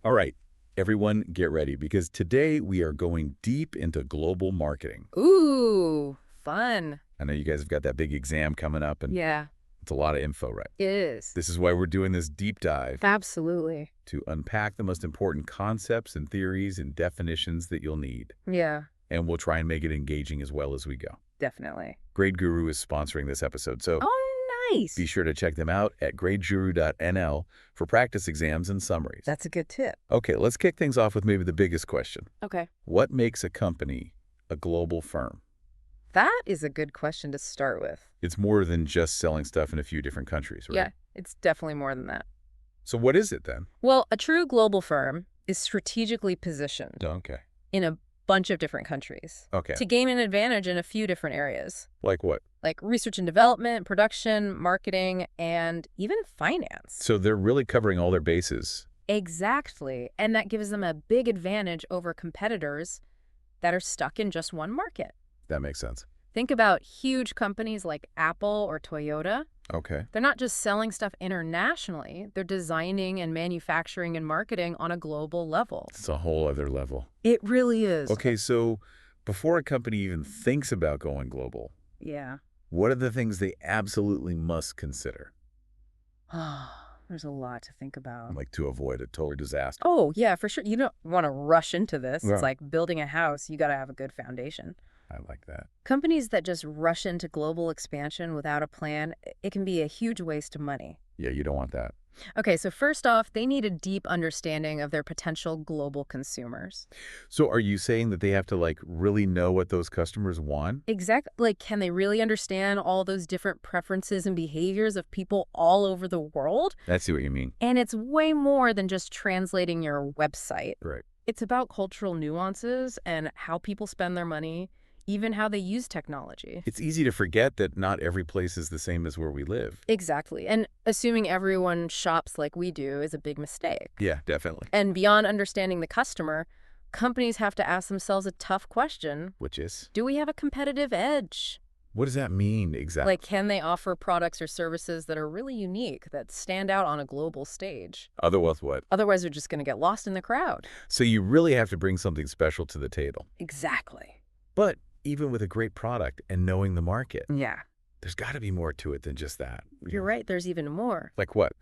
All right, everyone, get ready because today we are going deep into global marketing. Ooh, fun. I know you guys have got that big exam coming up, and Yeah, it's a lot of info, right? it is. This is why we're doing this deep dive Absolutely. to unpack the most important concepts and theories and definitions that you'll need. Yeah, And we'll try and make it engaging as well as we go. definitely. Grade Guru is sponsoring this episode, so Oh, nice. be sure to check them out at gradeguru.nl for practice exams and summaries. That's a good tip. Okay, let's kick things off with maybe the biggest question. Okay. What makes a company a global firm? That is a good question to start with. It's more than just selling stuff in a few different countries, right? Yeah, it's definitely more than that. So what is it then? Well, a true global firm is strategically positioned Okay. in a bunch of different countries Okay. to gain an advantage in a few different areas, Like what? like research and development, production, marketing, and even finance. So they're really covering all their bases. Exactly. And that gives them a big advantage over competitors that are stuck in just one market. That makes sense. Think about huge companies like Apple or Toyota. Okay. They're not just selling stuff internationally, they're designing and manufacturing and marketing on a global level. It's a whole other level. It really is. Okay, so before a company even thinks about going global, Yeah. what are the things they absolutely must consider? There's a lot to think about. Like to avoid a total disaster. Oh, yeah, for sure. You don't want to rush into this. Yeah. It's like building a house, you got to have a good foundation. I like that. Companies that just rush into global expansion without a plan, it can be a huge waste of money. Yeah, you don't want that. Okay, so first off, they need a deep understanding of their potential global consumers. So are you saying that they have to really know what those customers want? Exactly. Like, can they really understand all those different preferences and behaviors of people all over the world? I see what you mean. And it's way more than just translating your website. Right. It's about cultural nuances and how people spend their money, even how they use technology. It's easy to forget that not every place is the same as where we live. Exactly. And assuming everyone shops like we do is a big mistake. Yeah, definitely. And beyond understanding the customer, companies have to ask themselves a tough question. Which is? Do we have a competitive edge? What does that mean exactly? Like, can they offer products or services that are really unique, that stand out on a global stage? Otherwise what? Otherwise, they're just going to get lost in the crowd. So you really have to bring something special to the table. Exactly. But even with a great product and knowing the market, Yeah. there's got to be more to it than just that. You're right. There's even more. Like what?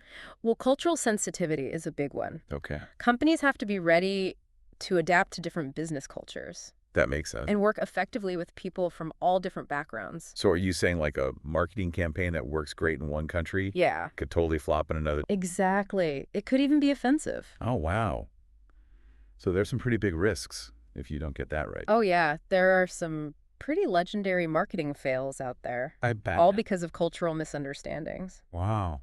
Well, cultural sensitivity is a big one. Okay. Companies have to be ready to adapt to different business cultures That makes sense. and work effectively with people from all different backgrounds. So are you saying like a marketing campaign that works great in one country Yeah, could totally flop in another? exactly. It could even be offensive. Oh, wow. So there's some pretty big risks if you don't get that right. Oh, yeah. There are some pretty legendary marketing fails out there, I bet. all because of cultural misunderstandings. Wow.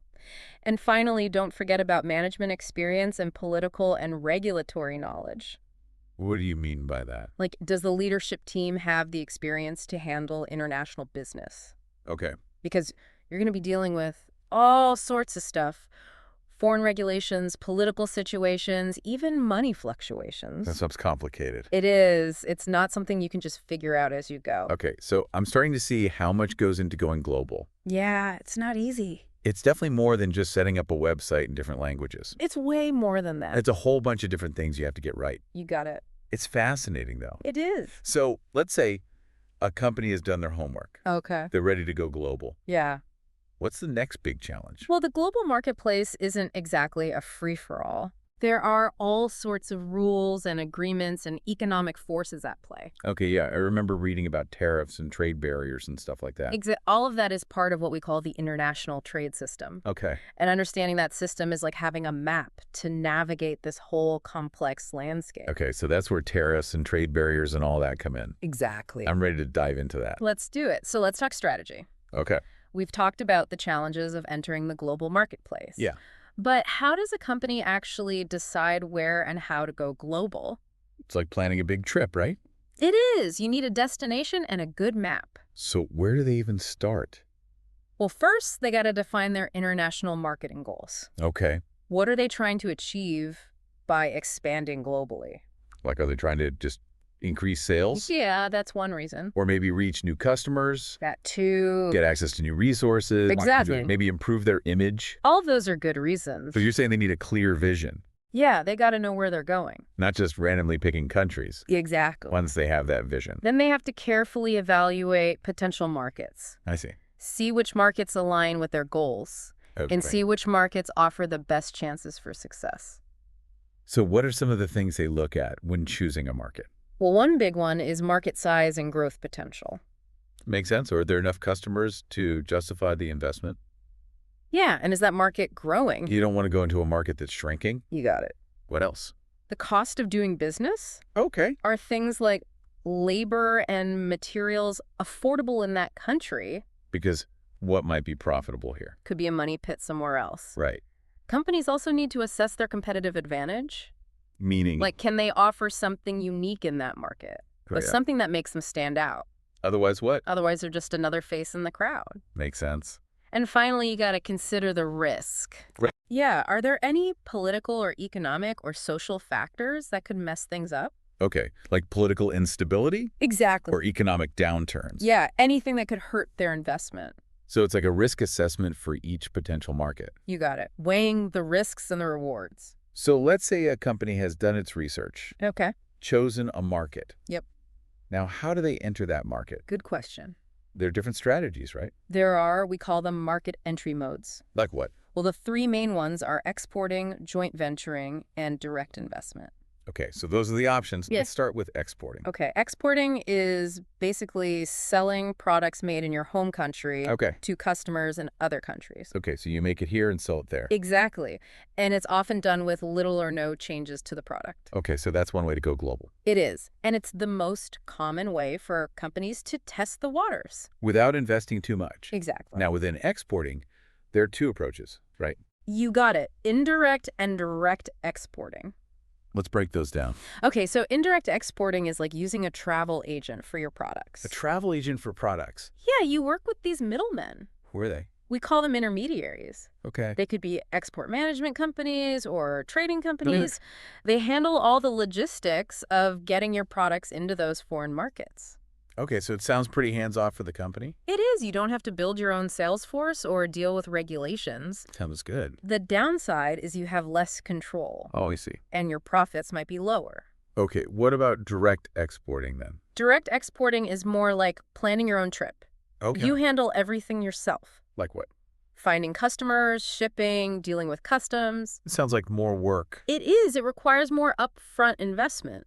And finally, don't forget about management experience and political and regulatory knowledge. What do you mean by that? Like, does the leadership team have the experience to handle international business? Okay. Because you're going to be dealing with all sorts of stuff. Foreign regulations, political situations, even money fluctuations. That stuff's complicated. It is. It's not something you can just figure out as you go. Okay, so I'm starting to see how much goes into going global. Yeah, it's not easy. It's definitely more than just setting up a website in different languages. It's way more than that. It's a whole bunch of different things you have to get right. You got it. It's fascinating, though. It is. So let's say a company has done their homework. Okay. They're ready to go global. Yeah. What's the next big challenge? Well, the global marketplace isn't exactly a free-for-all. There are all sorts of rules and agreements and economic forces at play. Okay, yeah, I remember reading about tariffs and trade barriers and stuff like that. All of that is part of what we call the international trade system. Okay. And understanding that system is like having a map to navigate this whole complex landscape. Okay, so that's where tariffs and trade barriers and all that come in. Exactly. I'm ready to dive into that. Let's do it. So let's talk strategy. Okay. We've talked about the challenges of entering the global marketplace. Yeah. But how does a company actually decide where and how to go global? It's like planning a big trip, right? It is. You need a destination and a good map. So where do they even start? Well, first, they got to define their international marketing goals. Okay. What are they trying to achieve by expanding globally? Like, are they trying to just increase sales? Yeah, that's one reason. Or maybe reach new customers, That too. get access to new resources, Exactly. maybe improve their image? All of those are good reasons. So you're saying they need a clear vision. Yeah, they got to know where they're going. Not just randomly picking countries Exactly. once they have that vision. Then they have to carefully evaluate potential markets. I see. See which markets align with their goals. Okay. And see which markets offer the best chances for success. So what are some of the things they look at when choosing a market? Well, one big one is market size and growth potential. Makes sense. Or are there enough customers to justify the investment? Yeah, and is that market growing? You don't want to go into a market that's shrinking. You got it. What else? The cost of doing business? Okay. Are things like labor and materials affordable in that country? Because what might be profitable here? Could be a money pit somewhere else. Right. Companies also need to assess their competitive advantage. Meaning? Like, can they offer something unique in that market? Oh, But yeah. something that makes them stand out. Otherwise what? Otherwise, they're just another face in the crowd. Makes sense. And finally, you got to consider the risk. Right. Yeah, are there any political or economic or social factors that could mess things up? Okay. Like political instability Exactly. or economic downturns? Yeah, anything that could hurt their investment. So it's like a risk assessment for each potential market. You got it. Weighing the risks and the rewards. So let's say a company has done its research, Okay. chosen a market. Yep. Now, how do they enter that market? Good question. There are different strategies, right? There are, we call them market entry modes. Like what? Well, the three main ones are exporting, joint venturing, and direct investment. Okay, so those are the options. Yes. Let's start with exporting. Okay, exporting is basically selling products made in your home country Okay. to customers in other countries. Okay, so you make it here and sell it there. Exactly. And it's often done with little or no changes to the product. Okay, so that's one way to go global. It is. And it's the most common way for companies to test the waters. Without investing too much. Exactly. Now, within exporting, there are two approaches, right? You got it. Indirect and direct exporting. Let's break those down. Okay, so indirect exporting is like using a travel agent for your products. A travel agent for products. Yeah, you work with these middlemen. Who are they? We call them intermediaries. Okay. They could be export management companies or trading companies. They handle all the logistics of getting your products into those foreign markets. Okay, so it sounds pretty hands-off for the company. It is. You don't have to build your own sales force or deal with regulations. Sounds good. The downside is you have less control, Oh, I see. and your profits might be lower. Okay, what about direct exporting then? Direct exporting is more like planning your own trip. Okay. You handle everything yourself. Like what? Finding customers, shipping, dealing with customs. It sounds like more work. It is. It requires more upfront investment.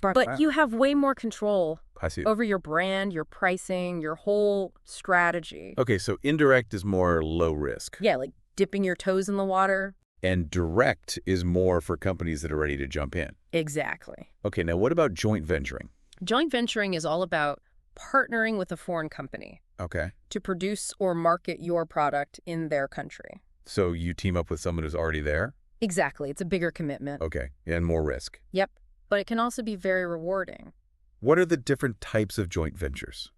But you have way more control I see. over your brand, your pricing, your whole strategy. Okay, so indirect is more low risk. Yeah, like dipping your toes in the water. And direct is more for companies that are ready to jump in. Exactly. Okay, now what about joint venturing? Joint venturing is all about partnering with a foreign company Okay. to produce or market your product in their country. So you team up with someone who's already there? Exactly. It's a bigger commitment. Okay, and more risk. Yep. But it can also be very rewarding. What are the different types of joint ventures?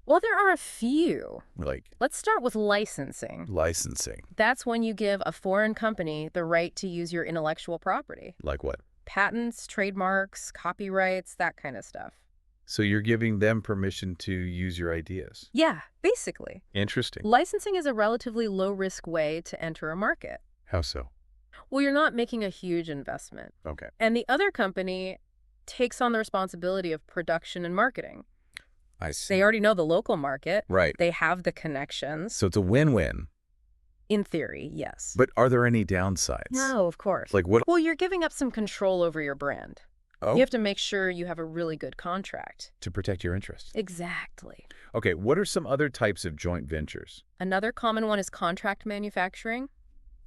Well, there are a few. Like Let's start with licensing. licensing. That's when you give a foreign company the right to use your intellectual property. Like what? Patents, trademarks, copyrights, that kind of stuff. So you're giving them permission to use your ideas. Yeah, basically. Interesting. Licensing is a relatively low-risk way to enter a market. How so? Well, you're not making a huge investment. Okay. And the other company takes on the responsibility of production and marketing. I see. They already know the local market. Right. They have the connections. So it's a win-win. In theory, yes. But are there any downsides? No, of course. Like what? Well, you're giving up some control over your brand. Oh, You have to make sure you have a really good contract. to protect your interests. Exactly. Okay, what are some other types of joint ventures? Another common one is contract manufacturing.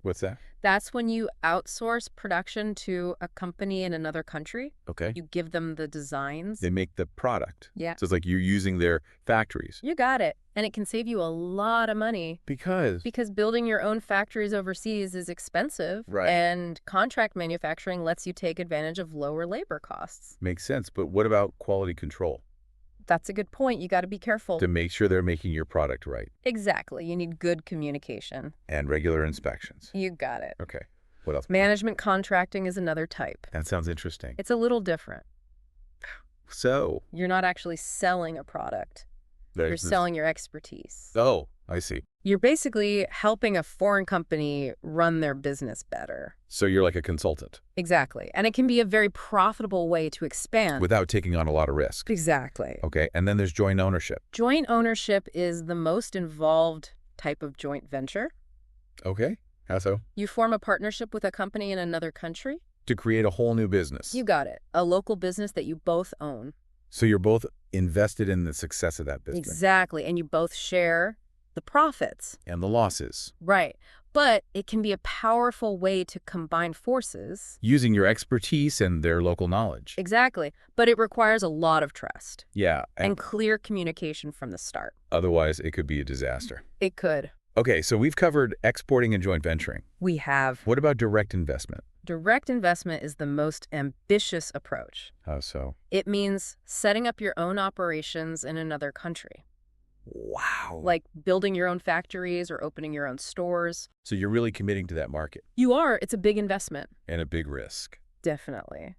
What's that? That's when you outsource production to a company in another country. Okay. You give them the designs. They make the product. Yeah. So it's like you're using their factories. You got it. And it can save you a lot of money Because because building your own factories overseas is expensive. Right. And contract manufacturing lets you take advantage of lower labor costs. makes sense. But what about quality control? That's a good point. You got to be careful. To make sure they're making your product right Exactly. You need good communication. and regular inspections. You got it. Okay. What else? Management contracting is another type. That sounds interesting. It's a little different. So You're not actually selling a product. You're there's this- selling your expertise. Oh, I see. You're basically helping a foreign company run their business better. So you're like a consultant Exactly. And it can be a very profitable way to expand. without taking on a lot of risk. Exactly. Okay, and then there's joint ownership. Joint ownership is the most involved type of joint venture. Okay, how so? You form a partnership with a company in another country. To create a whole new business. You got it. A local business that you both own. So you're both invested in the success of that business. Exactly. And you both share the profits. And the losses. Right. But it can be a powerful way to combine forces. Using your expertise and their local knowledge. Exactly. But it requires a lot of trust Yeah, and clear communication from the start. otherwise it could be a disaster. It could. Okay, so we've covered exporting and joint venturing. We have. What about direct investment? Direct investment is the most ambitious approach. How so? It means setting up your own operations in another country, Wow. like building your own factories or opening your own stores. So you're really committing to that market You are. It's a big investment. and a big risk. Definitely.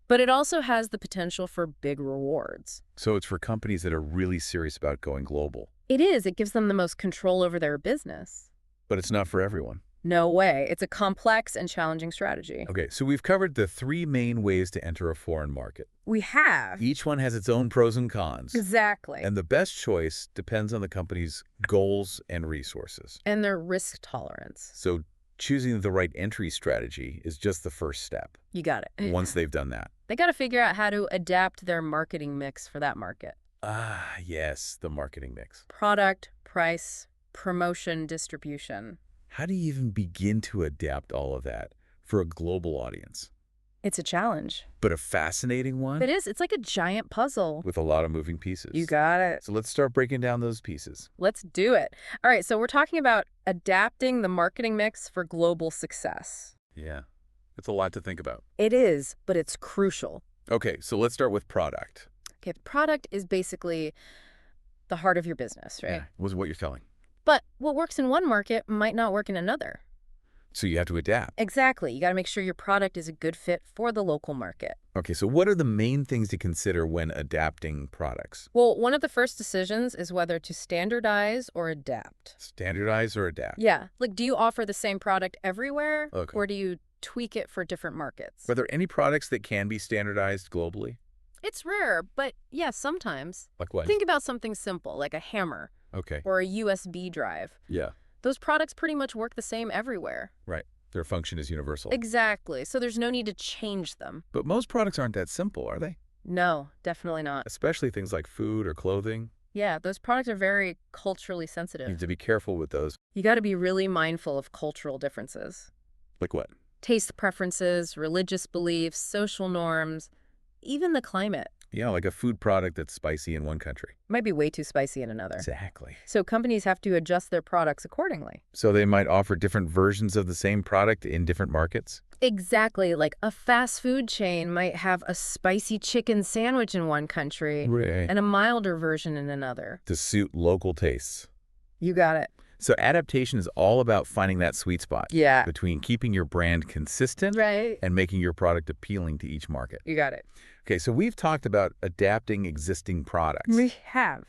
But it also has the potential for big rewards. So it's for companies that are really serious about going global. It is. It gives them the most control over their business. But it's not for everyone. No way. It's a complex and challenging strategy. Okay, so we've covered the three main ways to enter a foreign market. We have. Each one has its own pros and cons. Exactly. And the best choice depends on the company's goals and resources. And their risk tolerance. So choosing the right entry strategy is just the first step. You got it. Once they've done that. They got to figure out how to adapt their marketing mix for that market. Ah, yes, the marketing mix. Product, price, promotion, distribution. How do you even begin to adapt all of that for a global audience? It's a challenge. But a fascinating one It is. It's like a giant puzzle. with a lot of moving pieces. You got it. So let's start breaking down those pieces. Let's do it. All right, so we're talking about adapting the marketing mix for global success. Yeah, it's a lot to think about. It is, but it's crucial. Okay, so let's start with product. Okay, the product is basically the heart of your business, right? Yeah, was what you're selling. But what works in one market might not work in another. So you have to adapt. Exactly. You got to make sure your product is a good fit for the local market. Okay, so what are the main things to consider when adapting products? Well, one of the first decisions is whether to standardize or adapt. Standardize or adapt? Yeah. Like, do you offer the same product everywhere? Okay. Or do you tweak it for different markets? Are there any products that can be standardized globally? It's rare, but yeah, sometimes. Like what? Think about something simple, like a hammer Okay, or a USB drive. yeah, Those products pretty much work the same everywhere. right. Their function is universal. Exactly. So there's no need to change them. But most products aren't that simple, are they? No, definitely not. Especially things like food or clothing. Yeah, those products are very culturally You sensitive. need to be careful with those. You got to be really mindful of cultural differences. Like what? Taste preferences, religious beliefs, social norms, even the climate. Yeah, like a food product that's spicy in one country. Might be way too spicy in another. Exactly. So companies have to adjust their products accordingly. So they might offer different versions of the same product in different markets? Exactly. Like a fast food chain might have a spicy chicken sandwich in one country Right. and a milder version in another. To suit local tastes. You got it. So adaptation is all about finding that sweet spot Yeah. between keeping your brand consistent Right. and making your product appealing to each market. You got it. Okay, so we've talked about adapting existing products. We have.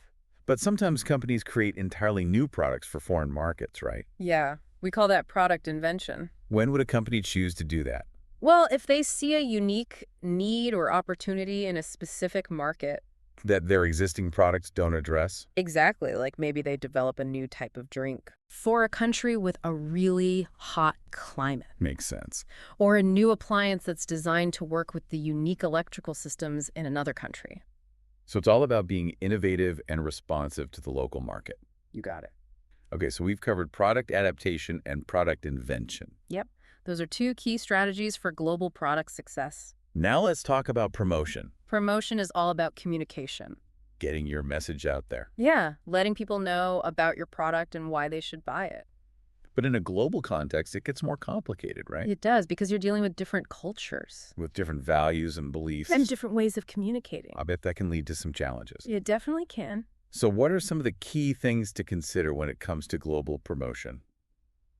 But sometimes companies create entirely new products for foreign markets, right? Yeah. We call that product invention. When would a company choose to do that? Well, if they see a unique need or opportunity in a specific market. That their existing products don't address? Exactly. Like maybe they develop a new type of drink for a country with a really hot climate. Makes sense. Or a new appliance that's designed to work with the unique electrical systems in another country. So it's all about being innovative and responsive to the local market. You got it. Okay, so we've covered product adaptation and product invention. Yep. Those are two key strategies for global product success. Now let's talk about promotion. Promotion is all about communication. Getting your message out there. Yeah, letting people know about your product and why they should buy it. But in a global context, it gets more complicated, right? It does, because you're dealing with different cultures. With different values and beliefs. And different ways of communicating. I bet that can lead to some challenges. It definitely can. So what are some of the key things to consider when it comes to global promotion?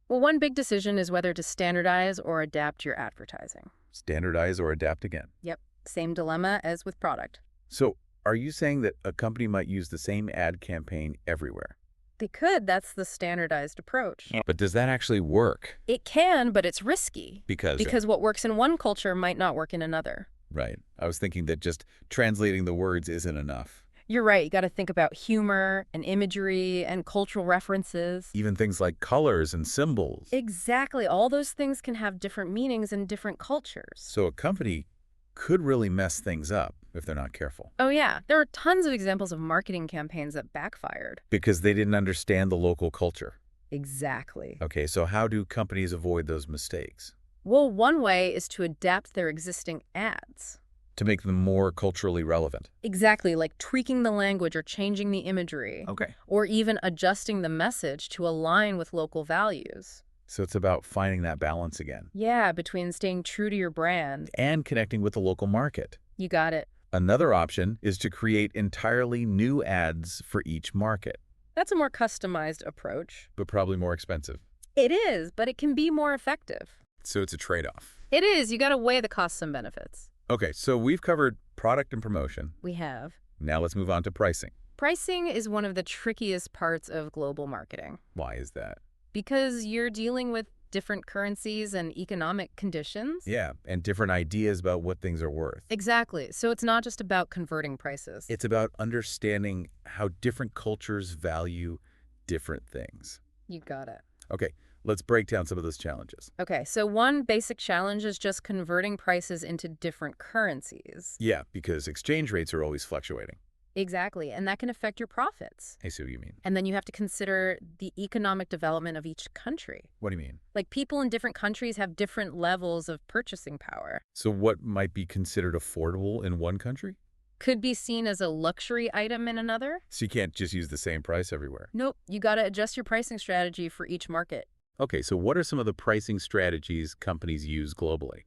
Well, one big decision is whether to standardize or adapt your advertising. Standardize or adapt again. Yep, same dilemma as with product. So are you saying that a company might use the same ad campaign everywhere? They could. That's the standardized approach. But does that actually work? It can, but it's risky. Because What works in one culture might not work in another. right. I was thinking that just translating the words isn't enough. You're right. You got to think about humor and imagery and cultural references. Even things like colors and symbols. Exactly. All those things can have different meanings in different cultures. So a company could really mess things up if they're not careful. Oh, yeah. There are tons of examples of marketing campaigns that backfired. Because they didn't understand the local culture. Exactly. Okay, so how do companies avoid those mistakes? Well, one way is to adapt their existing ads. To make them more culturally relevant. Exactly, like tweaking the language or changing the imagery. Okay. Or even adjusting the message to align with local values. So it's about finding that balance again. Yeah, between staying true to your brand. And connecting with the local market. You got it. Another option is to create entirely new ads for each market. That's a more customized approach. But probably more expensive. It is, but it can be more effective. So it's a trade-off. It is. You got to weigh the costs and benefits. Okay, so we've covered product and promotion. We have. Now let's move on to pricing. Pricing is one of the trickiest parts of global marketing Why is that? because you're dealing with different currencies and economic conditions. Yeah, and different ideas about what things are worth. Exactly. So it's not just about converting prices. It's about understanding how different cultures value different things. You got it. Okay, let's break down some of those challenges. Okay, so one basic challenge is just converting prices into different currencies. Yeah, because exchange rates are always fluctuating. Exactly, and that can affect your profits. I see what you mean. And then you have to consider the economic development of each country. What do you mean? Like people in different countries have different levels of purchasing power. So what might be considered affordable in one country? Could be seen as a luxury item in another. So you can't just use the same price everywhere. Nope, you got to adjust your pricing strategy for each market. Okay, so what are some of the pricing strategies companies use globally?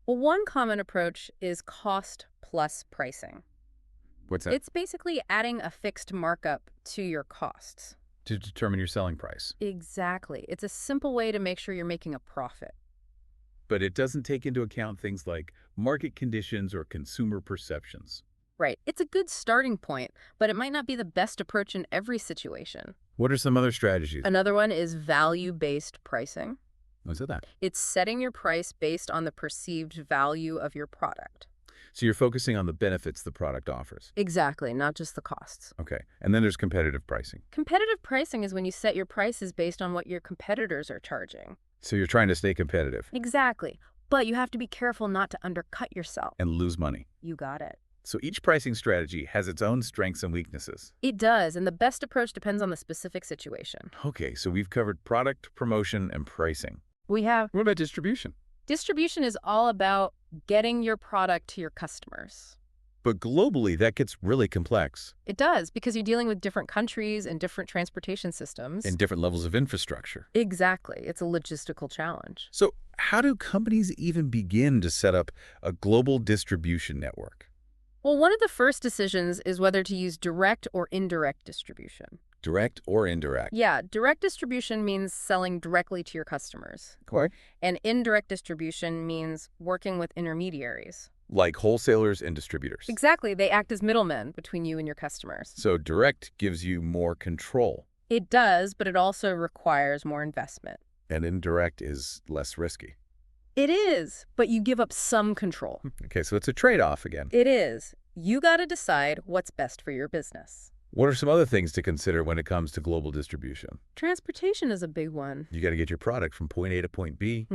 Well, one common approach is cost plus pricing. What's that? It's basically adding a fixed markup to your costs. To determine your selling price. Exactly. It's a simple way to make sure you're making a profit. But it doesn't take into account things like market conditions or consumer perceptions. Right. It's a good starting point, but it might not be the best approach in every situation. What are some other strategies? Another one is value-based pricing. What's that? It's setting your price based on the perceived value of your product. So you're focusing on the benefits the product offers. Exactly, not just the costs. Okay. And then there's competitive pricing. Competitive pricing is when you set your prices based on what your competitors are charging. So you're trying to stay competitive. Exactly. But you have to be careful not to undercut yourself. And lose money. You got it. So each pricing strategy has its own strengths and weaknesses. It does, and the best approach depends on the specific situation. Okay, so we've covered product, promotion, and pricing. We have What about distribution? distribution is all about getting your product to your customers. But globally, that gets really complex. It does, because you're dealing with different countries and different transportation systems. And different levels of infrastructure. Exactly. It's a logistical challenge. So how do companies even begin to set up a global distribution network? Well, one of the first decisions is whether to use direct or indirect distribution. Direct or indirect? Yeah, direct distribution means selling directly to your customers. Okay. And indirect distribution means working with intermediaries. Like wholesalers and distributors. Exactly. They act as middlemen between you and your customers. So direct gives you more control. It does, but it also requires more investment. And indirect is less risky. It is, but you give up some control. Okay, so it's a trade-off again. It is. You got to decide what's best for your business. What are some other things to consider when it comes to global distribution? Transportation is a big one. You got to get your product from point A to point B.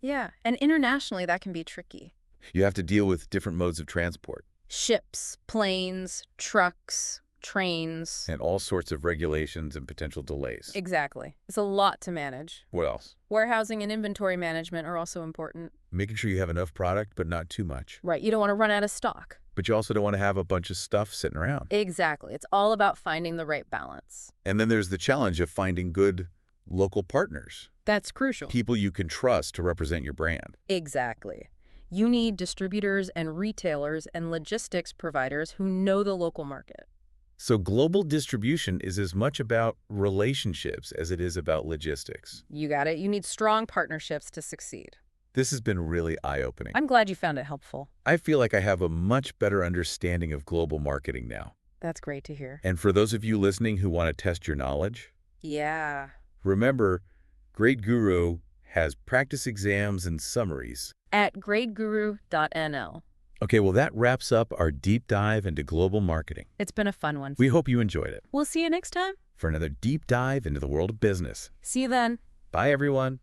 Yeah, and internationally that can be tricky. You have to deal with different modes of transport Ships, planes, trucks, trains. and all sorts of regulations and potential delays. Exactly. It's a lot to manage. What else? Warehousing and inventory management are also important. Making sure you have enough product, but not too much. Right, you don't want to run out of stock. But you also don't want to have a bunch of stuff sitting around. Exactly. It's all about finding the right balance. And then there's the challenge of finding good local partners. That's crucial. People you can trust to represent your brand. Exactly. You need distributors and retailers and logistics providers who know the local market. So global distribution is as much about relationships as it is about logistics. You got it. You need strong partnerships to succeed. This has been really eye-opening. I'm glad you found it helpful. I feel like I have a much better understanding of global marketing now. That's great to hear. And for those of you listening who want to test your knowledge, Yeah. Remember, Great Guru has practice exams and summaries. At gradeguru.nl. Okay, well, that wraps up our deep dive into global marketing. It's been a fun one. We hope you enjoyed it. We'll see you next time. For another deep dive into the world of business. See you then. Bye, everyone.